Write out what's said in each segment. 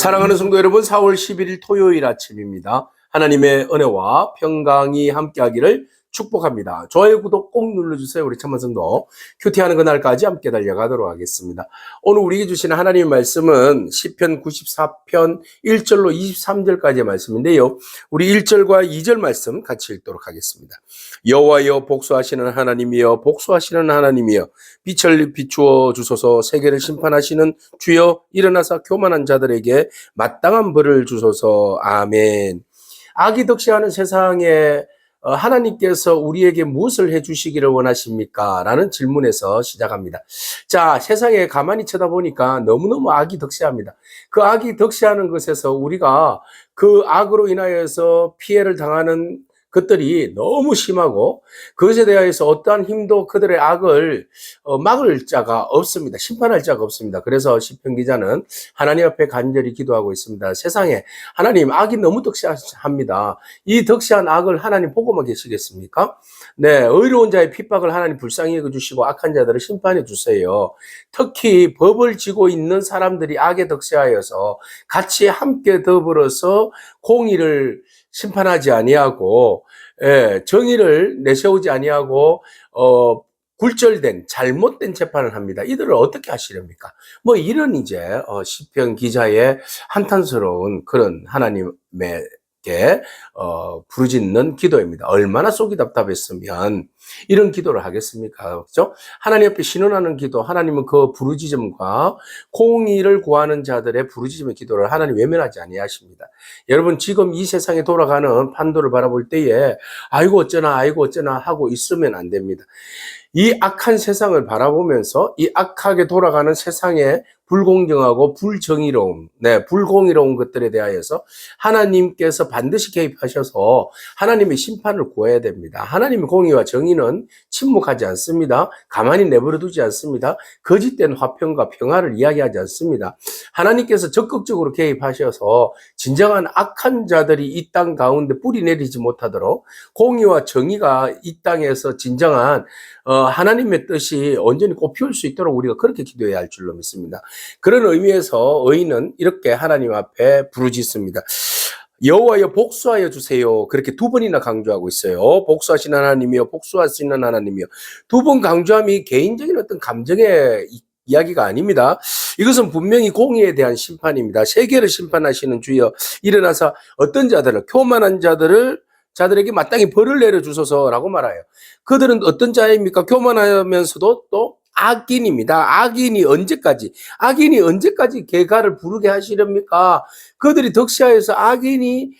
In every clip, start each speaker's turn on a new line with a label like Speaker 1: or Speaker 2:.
Speaker 1: 사랑하는 성도 여러분, 4월 11일 토요일 아침입니다. 하나님의 은혜와 평강이 함께하기를 축복합니다. 좋아요, 구독 꼭 눌러주세요. 우리 참만 성도 큐티하는 그날까지 함께 달려가도록 하겠습니다. 오늘 우리에게 주시는 하나님의 말씀은 시편 94편 1절로 23절까지의 말씀인데요. 우리 1절과 2절 말씀 같이 읽도록 하겠습니다. 여호와여, 복수하시는 하나님이여, 복수하시는 하나님이여, 빛을 비추어 주소서. 세계를 심판하시는 주여, 일어나사 교만한 자들에게 마땅한 벌을 주소서. 아멘. 악이 득세하는 세상에 하나님께서 우리에게 무엇을 해주시기를 원하십니까? 라는 질문에서 시작합니다. 자, 세상에 가만히 쳐다보니까 너무너무 악이 득세합니다. 그 악이 득세하는 것에서 우리가 그 악으로 인하여서 피해를 당하는 것들이 너무 심하고 그것에 대해서 어떠한 힘도 그들의 악을 막을 자가 없습니다. 심판할 자가 없습니다. 그래서 시편 기자는 하나님 앞에 간절히 기도하고 있습니다. 세상에 하나님, 악이 너무 득세합니다. 이 득세한 악을 하나님 보고만 계시겠습니까? 네, 의로운 자의 핍박을 하나님 불쌍히 여겨주시고 악한 자들을 심판해 주세요. 특히 법을 지고 있는 사람들이 악에 득세하여서 같이 함께 더불어서 공의를 심판하지 아니하고, 정의를 내세우지 아니하고, 굴절된 잘못된 재판을 합니다. 이들을 어떻게 하시렵니까? 뭐 이런 이제 시편 기자의 한탄스러운 그런 하나님에게 부르짖는 기도입니다. 얼마나 속이 답답했으면 이런 기도를 하겠습니까? 그렇죠? 하나님 앞에 신원하는 기도, 하나님은 그 부르짖음과 공의를 구하는 자들의 부르짖음의 기도를 하나님 외면하지 아니하십니다. 여러분, 지금 이 세상에 돌아가는 판도를 바라볼 때에 아이고 어쩌나 하고 있으면 안 됩니다. 이 악한 세상을 바라보면서 이 악하게 돌아가는 세상에 불공정하고 불공의로운 것들에 대하여서 하나님께서 반드시 개입하셔서 하나님의 심판을 구해야 됩니다. 하나님의 공의와 정의는 침묵하지 않습니다. 가만히 내버려 두지 않습니다. 거짓된 화평과 평화를 이야기하지 않습니다. 하나님께서 적극적으로 개입하셔서 진정한 악한 자들이 이 땅 가운데 뿌리 내리지 못하도록 공의와 정의가 이 땅에서 진정한 하나님의 뜻이 온전히 꽃피울 수 있도록 우리가 그렇게 기도해야 할 줄로 믿습니다. 그런 의미에서 의인은 이렇게 하나님 앞에 부르짖습니다. 여호와여, 복수하여 주세요. 그렇게 두 번이나 강조하고 있어요. 복수하시는 하나님이여, 복수하시는 하나님이여. 두 번 강조함이 개인적인 어떤 감정의 이야기가 아닙니다. 이것은 분명히 공의에 대한 심판입니다. 세계를 심판하시는 주여, 일어나서 어떤 자들을, 교만한 자들에게 마땅히 벌을 내려주소서라고 말해요. 그들은 어떤 자입니까? 교만하면서도 또 악인입니다. 악인이 언제까지 개가를 부르게 하시렵니까? 그들이 덕시하여서 악인이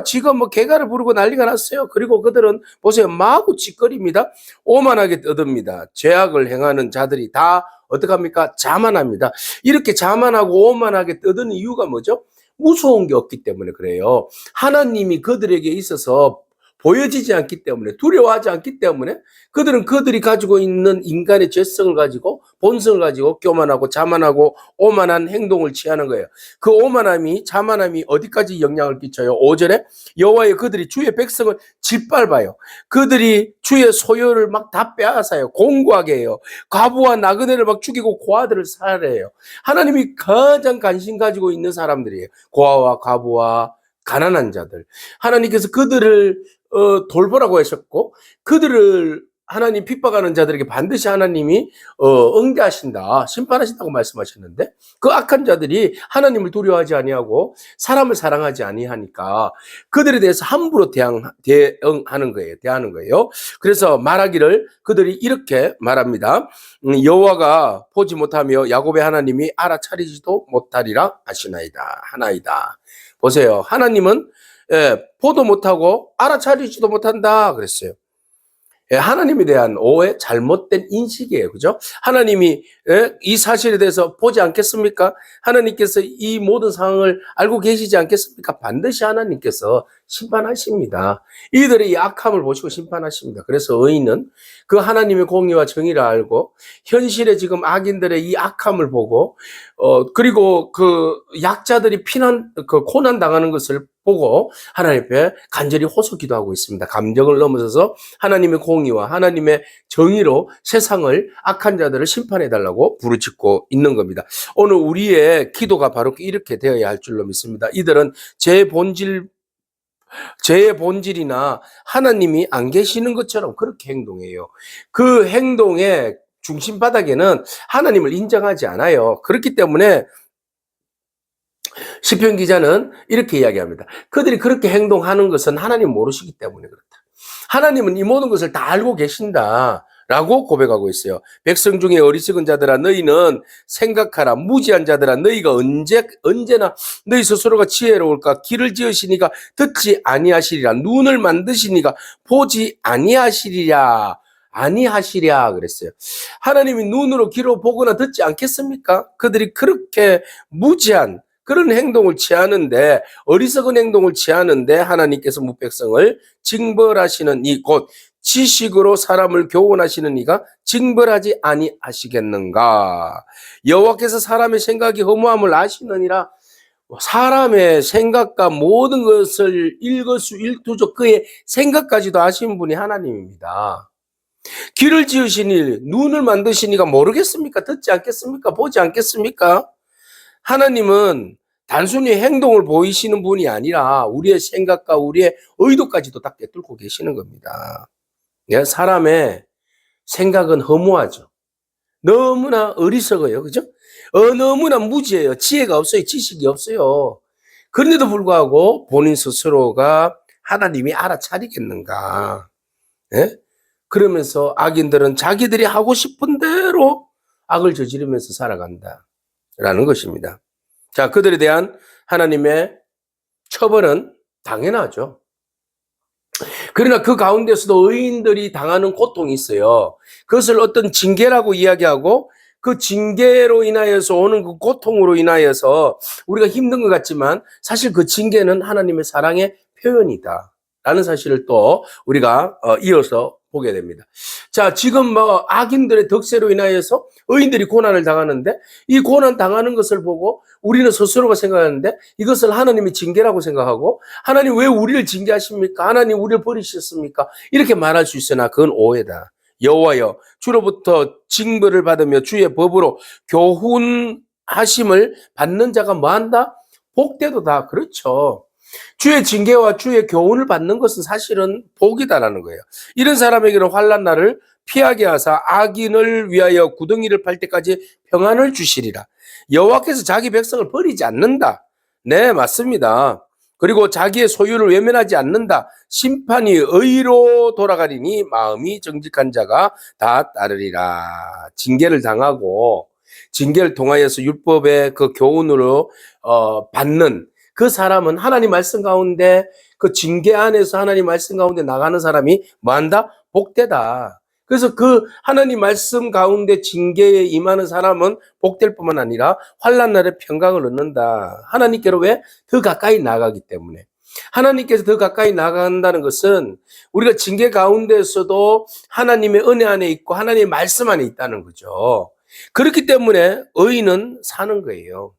Speaker 1: 지금 개가를 부르고 난리가 났어요. 그리고 그들은 보세요, 마구 짓거립니다. 오만하게 떠듭니다. 죄악을 행하는 자들이 다 어떡합니까? 자만합니다. 이렇게 자만하고 오만하게 떠드는 이유가 뭐죠? 무서운 게 없기 때문에 그래요. 하나님이 그들에게 있어서 보여지지 않기 때문에, 두려워하지 않기 때문에 그들은 그들이 가지고 있는 인간의 죄성을 가지고, 본성을 가지고 교만하고 자만하고 오만한 행동을 취하는 거예요. 그 오만함이, 자만함이 어디까지 영향을 끼쳐요? 5절에 여호와여, 그들이 주의 백성을 짓밟아요. 그들이 주의 소유를 막 다 빼앗아요. 공고하게 해요. 과부와 나그네를 막 죽이고 고아들을 살해해요. 하나님이 가장 관심 가지고 있는 사람들이에요. 고아와 과부와 가난한 자들. 하나님께서 그들을 돌보라고 하셨고, 그들을 하나님 핍박하는 자들에게 반드시 하나님이 응대하신다, 심판하신다고 말씀하셨는데, 그 악한 자들이 하나님을 두려워하지 아니하고 사람을 사랑하지 아니하니까 그들에 대해서 함부로 대하는 거예요. 그래서 말하기를, 그들이 이렇게 말합니다. 여호와가 보지 못하며 야곱의 하나님이 알아차리지도 못하리라 하나이다. 보세요. 하나님은 보도 못하고 알아차리지도 못한다 그랬어요. 하나님에 대한 오해, 잘못된 인식이에요. 그죠? 하나님이 이 사실에 대해서 보지 않겠습니까? 하나님께서 이 모든 상황을 알고 계시지 않겠습니까? 반드시 하나님께서 심판하십니다. 이들의 이 악함을 보시고 심판하십니다. 그래서 의인은 그 하나님의 공의와 정의를 알고 현실에 지금 악인들의 이 악함을 보고 그리고 그 약자들이 고난 당하는 것을 보고 하나님 앞에 간절히 호소 기도하고 있습니다. 감정을 넘어서서 하나님의 공의와 하나님의 정의로 세상을 악한 자들을 심판해 달라고 부르짖고 있는 겁니다. 오늘 우리의 기도가 바로 이렇게 되어야 할 줄로 믿습니다. 이들은 죄의 본질이나 하나님이 안 계시는 것처럼 그렇게 행동해요. 그 행동의 중심 바닥에는 하나님을 인정하지 않아요. 그렇기 때문에 시편 기자는 이렇게 이야기합니다. 그들이 그렇게 행동하는 것은 하나님 모르시기 때문에 그렇다. 하나님은 이 모든 것을 다 알고 계신다. 라고 고백하고 있어요. 백성 중에 어리석은 자들아 너희는 생각하라. 무지한 자들아 너희가 언제나 너희 스스로가 지혜로울까. 길을 지으시니가 듣지 아니하시리라. 눈을 만드시니가 보지 아니하시리라. 아니하시랴 그랬어요. 하나님이 눈으로 귀로 보거나 듣지 않겠습니까? 그들이 그렇게 무지한 그런 행동을 취하는데, 어리석은 행동을 취하는데 하나님께서 무백성을 징벌하시는 이 곧 지식으로 사람을 교훈하시는 이가 징벌하지 아니하시겠는가. 여호와께서 사람의 생각이 허무함을 아시느니라. 사람의 생각과 모든 것을 일거수일투족 그의 생각까지도 아시는 분이 하나님입니다. 귀를 지으시니 눈을 만드시니가 모르겠습니까? 듣지 않겠습니까? 보지 않겠습니까? 하나님은 단순히 행동을 보이시는 분이 아니라 우리의 생각과 우리의 의도까지도 다 꿰뚫고 계시는 겁니다. 사람의 생각은 허무하죠. 너무나 어리석어요. 그죠? 너무나 무지해요. 지혜가 없어요. 지식이 없어요. 그런데도 불구하고 본인 스스로가 하나님이 알아차리겠는가. 예? 그러면서 악인들은 자기들이 하고 싶은 대로 악을 저지르면서 살아간다라는 것입니다. 자, 그들에 대한 하나님의 처벌은 당연하죠. 그러나 그 가운데서도 의인들이 당하는 고통이 있어요. 그것을 어떤 징계라고 이야기하고 그 징계로 인하여서 오는 그 고통으로 인하여서 우리가 힘든 것 같지만 사실 그 징계는 하나님의 사랑의 표현이다 라는 사실을 또 우리가 이어서 보게 됩니다. 자, 지금 악인들의 덕세로 인하여서 의인들이 고난을 당하는데 이 고난 당하는 것을 보고 우리는 스스로가 생각하는데 이것을 하나님의 징계라고 생각하고 하나님 왜 우리를 징계하십니까? 하나님 우리를 버리셨습니까? 이렇게 말할 수 있으나 그건 오해다. 여호와여 주로부터 징벌을 받으며 주의 법으로 교훈하심을 받는 자가 뭐한다? 복되도다. 그렇죠. 주의 징계와 주의 교훈을 받는 것은 사실은 복이다라는 거예요. 이런 사람에게는 환난 날을 피하게 하사 악인을 위하여 구덩이를 팔 때까지 평안을 주시리라. 여호와께서 자기 백성을 버리지 않는다. 네, 맞습니다. 그리고 자기의 소유를 외면하지 않는다. 심판이 의로 돌아가리니 마음이 정직한 자가 다 따르리라. 징계를 당하고 징계를 통하여서 율법의 그 교훈으로 받는 그 사람은 하나님 말씀 가운데 그 징계 안에서 하나님 말씀 가운데 나가는 사람이 뭐한다? 복되다. 그래서 그 하나님 말씀 가운데 징계에 임하는 사람은 복될 뿐만 아니라 환난 날에 평강을 얻는다. 하나님께로 왜? 더 가까이 나가기 때문에. 하나님께서 더 가까이 나간다는 것은 우리가 징계 가운데서도 하나님의 은혜 안에 있고 하나님의 말씀 안에 있다는 거죠. 그렇기 때문에 의인은 사는 거예요.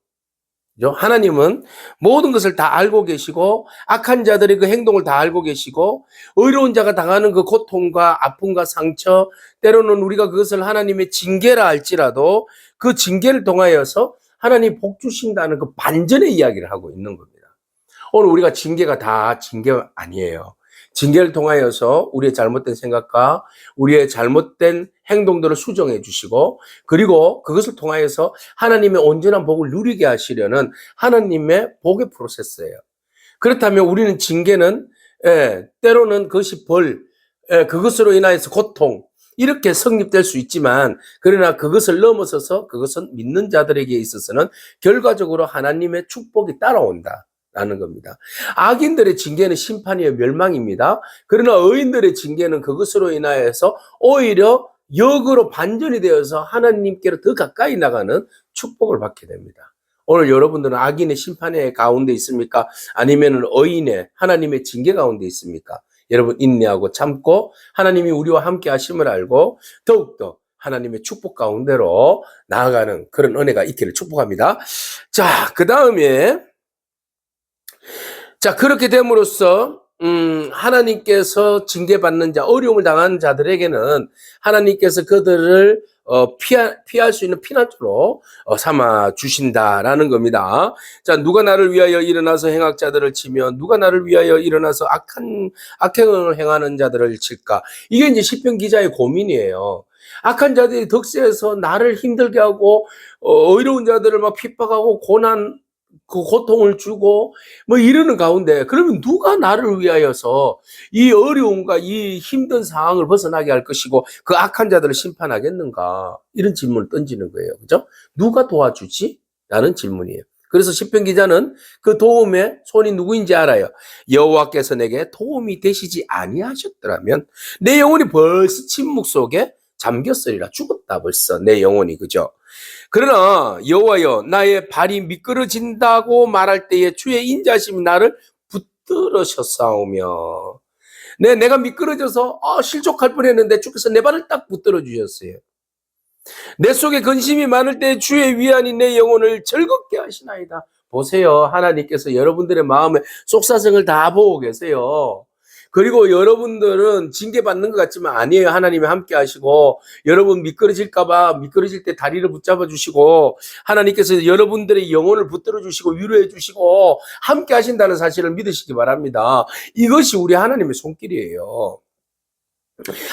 Speaker 1: 하나님은 모든 것을 다 알고 계시고 악한 자들의 그 행동을 다 알고 계시고 의로운 자가 당하는 그 고통과 아픔과 상처 때로는 우리가 그것을 하나님의 징계라 할지라도 그 징계를 통하여서 하나님 복 주신다는 그 반전의 이야기를 하고 있는 겁니다. 오늘 우리가 징계가 다 징계 아니에요. 징계를 통하여서 우리의 잘못된 생각과 우리의 잘못된 행동들을 수정해 주시고 그리고 그것을 통하여서 하나님의 온전한 복을 누리게 하시려는 하나님의 복의 프로세스예요. 그렇다면 우리는 징계는 때로는 그것이 벌, 그것으로 인하여서 고통 이렇게 성립될 수 있지만 그러나 그것을 넘어서서 그것은 믿는 자들에게 있어서는 결과적으로 하나님의 축복이 따라온다. 라는 겁니다. 악인들의 징계는 심판이요 멸망입니다. 그러나 의인들의 징계는 그것으로 인하여서 오히려 역으로 반전이 되어서 하나님께로 더 가까이 나가는 축복을 받게 됩니다. 오늘 여러분들은 악인의 심판의 가운데 있습니까? 아니면 의인의 하나님의 징계 가운데 있습니까? 여러분 인내하고 참고 하나님이 우리와 함께 하심을 알고 더욱더 하나님의 축복 가운데로 나아가는 그런 은혜가 있기를 축복합니다. 자, 그 다음에 자, 그렇게 됨으로써 하나님께서 징계받는 자, 어려움을 당하는 자들에게는 하나님께서 그들을 피할 수 있는 피난처로 삼아 주신다라는 겁니다. 자, 누가 나를 위하여 일어나서 행악자들을 치며 누가 나를 위하여 일어나서 악행을 행하는 자들을 칠까? 이게 이제 시편 기자의 고민이에요. 악한 자들이 덕세에서 나를 힘들게 하고 어려운 자들을 막 핍박하고 그 고통을 주고 뭐 이러는 가운데, 그러면 누가 나를 위하여서 이 어려움과 이 힘든 상황을 벗어나게 할 것이고 그 악한 자들을 심판하겠는가? 이런 질문을 던지는 거예요. 그죠? 누가 도와주지? 라는 질문이에요. 그래서 시편 기자는 그 도움의 손이 누구인지 알아요. 여호와께서 내게 도움이 되시지 아니하셨더라면 내 영혼이 벌써 침묵 속에 잠겼으리라. 죽었다 벌써 내 영혼이. 그죠? 그러나 여호와여, 나의 발이 미끄러진다고 말할 때에 주의 인자심이 나를 붙들으셨사오며, 내가 미끄러져서 실족할 뻔했는데 주께서 내 발을 딱 붙들어 주셨어요. 내 속에 근심이 많을 때 주의 위안이 내 영혼을 즐겁게 하시나이다. 보세요, 하나님께서 여러분들의 마음에 속사정을 다 보고 계세요. 그리고 여러분들은 징계받는 것 같지만 아니에요. 하나님이 함께 하시고, 여러분 미끄러질까봐 미끄러질 때 다리를 붙잡아 주시고, 하나님께서 여러분들의 영혼을 붙들어 주시고 위로해 주시고 함께 하신다는 사실을 믿으시기 바랍니다. 이것이 우리 하나님의 손길이에요.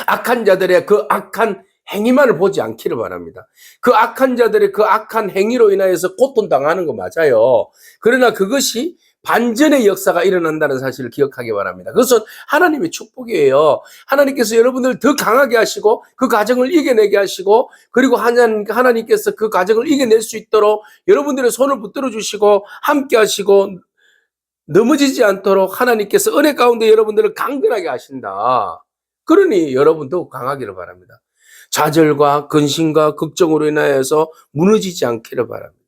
Speaker 1: 악한 자들의 그 악한 행위만을 보지 않기를 바랍니다. 그 악한 자들의 그 악한 행위로 인하여서 고통당하는 거 맞아요. 그러나 그것이 반전의 역사가 일어난다는 사실을 기억하기 바랍니다. 그것은 하나님의 축복이에요. 하나님께서 여러분들을 더 강하게 하시고 그 가정을 이겨내게 하시고, 그리고 하나님께서 그 가정을 이겨낼 수 있도록 여러분들의 손을 붙들어 주시고 함께 하시고 넘어지지 않도록 하나님께서 은혜 가운데 여러분들을 강건하게 하신다. 그러니 여러분도 강하기를 바랍니다. 좌절과 근심과 걱정으로 인하여서 무너지지 않기를 바랍니다.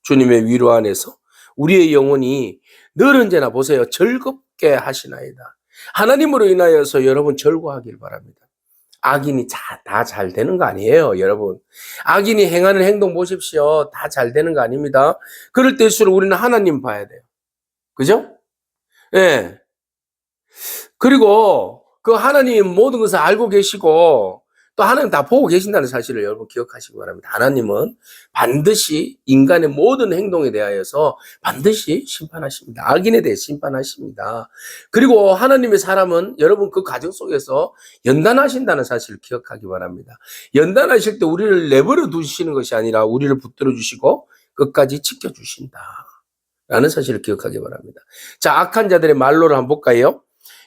Speaker 1: 주님의 위로 안에서 우리의 영혼이 늘 언제나 보세요, 즐겁게 하시나이다. 하나님으로 인하여서 여러분 즐거워하길 바랍니다. 악인이 다 잘 되는 거 아니에요, 여러분. 악인이 행하는 행동 보십시오. 다 잘 되는 거 아닙니다. 그럴 때일수록 우리는 하나님 봐야 돼요. 그죠? 예. 그리고 그 하나님 모든 것을 알고 계시고 또 하나님 다 보고 계신다는 사실을 여러분 기억하시기 바랍니다. 하나님은 반드시 인간의 모든 행동에 대하여서 반드시 심판하십니다. 악인에 대해 심판하십니다. 그리고 하나님의 사람은 여러분 그 가정 속에서 연단하신다는 사실을 기억하기 바랍니다. 연단하실 때 우리를 내버려 두시는 것이 아니라 우리를 붙들어 주시고 끝까지 지켜주신다 라는 사실을 기억하기 바랍니다. 자, 악한 자들의 말로를 한번 볼까요?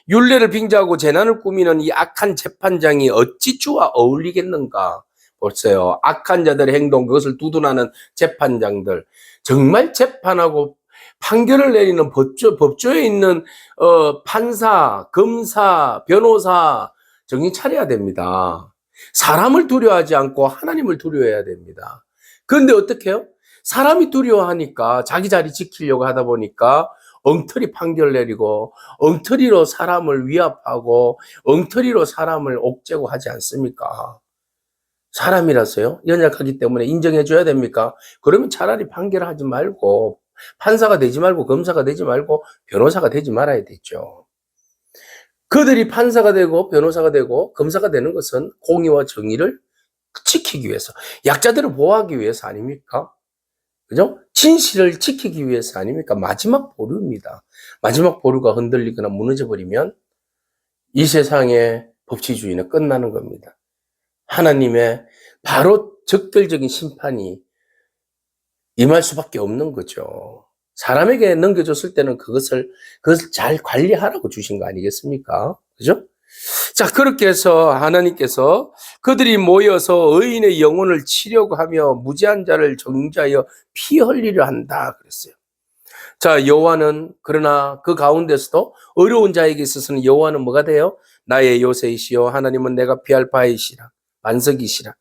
Speaker 1: 율례를 빙자하고 재난을 꾸미는 이 악한 재판장이 어찌 주와 어울리겠는가? 보세요. 악한 자들의 행동, 그것을 두둔하는 재판장들. 정말 재판하고 판결을 내리는 법조에 있는 판사, 검사, 변호사 정신 차려야 됩니다. 사람을 두려워하지 않고 하나님을 두려워해야 됩니다. 그런데 어떻게 해요? 사람이 두려워하니까 자기 자리 지키려고 하다 보니까 엉터리 판결 내리고 엉터리로 사람을 위압하고 엉터리로 사람을 옥죄고 하지 않습니까? 사람이라서요. 연약하기 때문에 인정해 줘야 됩니까? 그러면 차라리 판결하지 말고 판사가 되지 말고 검사가 되지 말고 변호사가 되지 말아야 되죠. 그들이 판사가 되고 변호사가 되고 검사가 되는 것은 공의와 정의를 지키기 위해서, 약자들을 보호하기 위해서 아닙니까? 그죠? 진실을 지키기 위해서 아닙니까? 마지막 보루입니다. 마지막 보루가 흔들리거나 무너져 버리면 이 세상의 법치주의는 끝나는 겁니다. 하나님의 바로 적결적인 심판이 임할 수밖에 없는 거죠. 사람에게 넘겨줬을 때는 그것을 잘 관리하라고 주신 거 아니겠습니까? 그죠? 자, 그렇게 해서 하나님께서 그들이 모여서 의인의 영혼을 치려고 하며 무지한 자를 정죄하여 피 흘리려 한다 그랬어요. 자, 여호와는 그러나 그 가운데서도 어려운 자에게 있어서는 여호와는 뭐가 돼요? 나의 요새이시요 하나님은 내가 피할 바이시라, 반석이시라.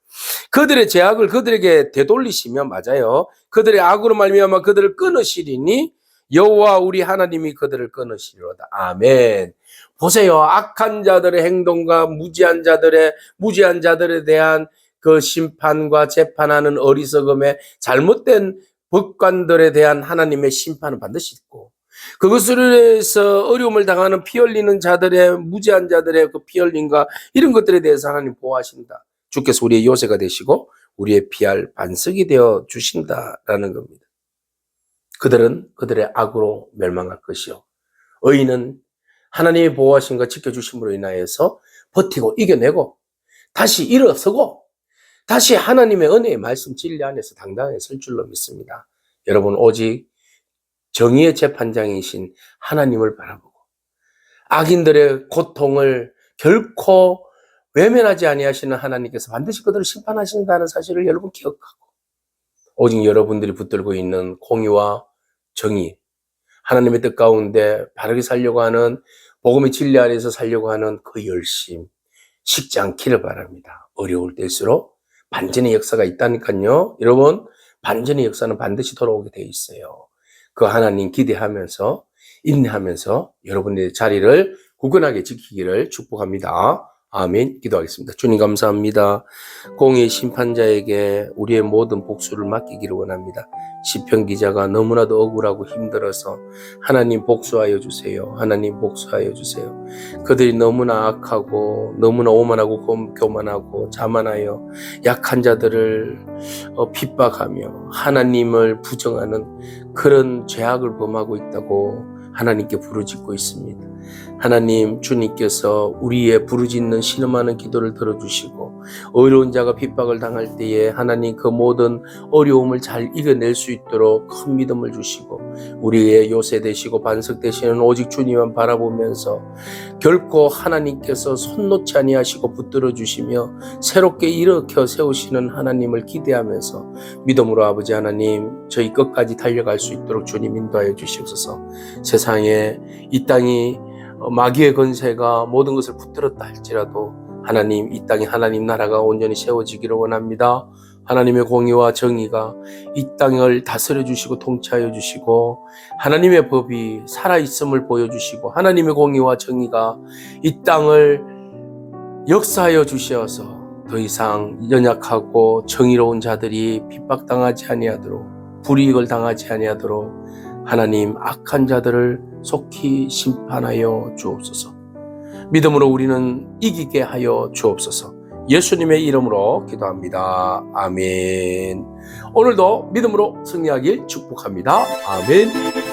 Speaker 1: 그들의 죄악을 그들에게 되돌리시면, 맞아요, 그들의 악으로 말미암아 그들을 끊으시리니 여호와 우리 하나님이 그들을 끊으시리로다. 아멘. 보세요. 악한 자들의 행동과 무지한 자들에 대한 그 심판과 재판하는 어리석음에 잘못된 법관들에 대한 하나님의 심판은 반드시 있고, 그것으로 해서 어려움을 당하는 피 흘리는 자들의, 무죄한 자들의 그 피 흘림과 이런 것들에 대해서 하나님 보호하신다. 주께서 우리의 요새가 되시고 우리의 피할 반석이 되어 주신다라는 겁니다. 그들은 그들의 악으로 멸망할 것이요, 의인은 하나님의 보호하심과 지켜주심으로 인하여서 버티고 이겨내고 다시 일어서고 다시 하나님의 은혜의 말씀 진리 안에서 당당하게 설 줄로 믿습니다. 여러분, 오직 정의의 재판장이신 하나님을 바라보고 악인들의 고통을 결코 외면하지 아니하시는 하나님께서 반드시 그들을 심판하신다는 사실을 여러분 기억하고, 오직 여러분들이 붙들고 있는 공의와 정의, 하나님의 뜻 가운데 바르게 살려고 하는, 복음의 진리 안에서 살려고 하는 그 열심 식지 않기를 바랍니다. 어려울 때일수록 반전의 역사가 있다니까요. 여러분, 반전의 역사는 반드시 돌아오게 되어 있어요. 그 하나님 기대하면서 인내하면서 여러분의 자리를 굳건하게 지키기를 축복합니다. 아멘. 기도하겠습니다. 주님 감사합니다. 공의 심판자에게 우리의 모든 복수를 맡기기를 원합니다. 시편 기자가 너무나도 억울하고 힘들어서 하나님 복수하여 주세요. 하나님 복수하여 주세요. 그들이 너무나 악하고 너무나 오만하고 교만하고 자만하여 약한 자들을 핍박하며 하나님을 부정하는 그런 죄악을 범하고 있다고 하나님께 부르짖고 있습니다. 하나님, 주님께서 우리의 부르짖는 신음하는 기도를 들어주시고 어려운 자가 핍박을 당할 때에 하나님 그 모든 어려움을 잘 이겨낼 수 있도록 큰 믿음을 주시고 우리의 요새 되시고 반석 되시는 오직 주님만 바라보면서 결코 하나님께서 손 놓지 아니하시고 붙들어 주시며 새롭게 일으켜 세우시는 하나님을 기대하면서 믿음으로 아버지 하나님, 저희 끝까지 달려갈 수 있도록 주님 인도하여 주시옵소서. 세상에 이 땅이 마귀의 권세가 모든 것을 붙들었다 할지라도 하나님, 이 땅에 하나님 나라가 온전히 세워지기를 원합니다. 하나님의 공의와 정의가 이 땅을 다스려 주시고 통치하여 주시고 하나님의 법이 살아있음을 보여주시고 하나님의 공의와 정의가 이 땅을 역사하여 주시어서 더 이상 연약하고 정의로운 자들이 핍박당하지 아니하도록, 불이익을 당하지 아니하도록 하나님 악한 자들을 속히 심판하여 주옵소서. 믿음으로 우리는 이기게 하여 주옵소서. 예수님의 이름으로 기도합니다. 아멘. 오늘도 믿음으로 승리하길 축복합니다. 아멘.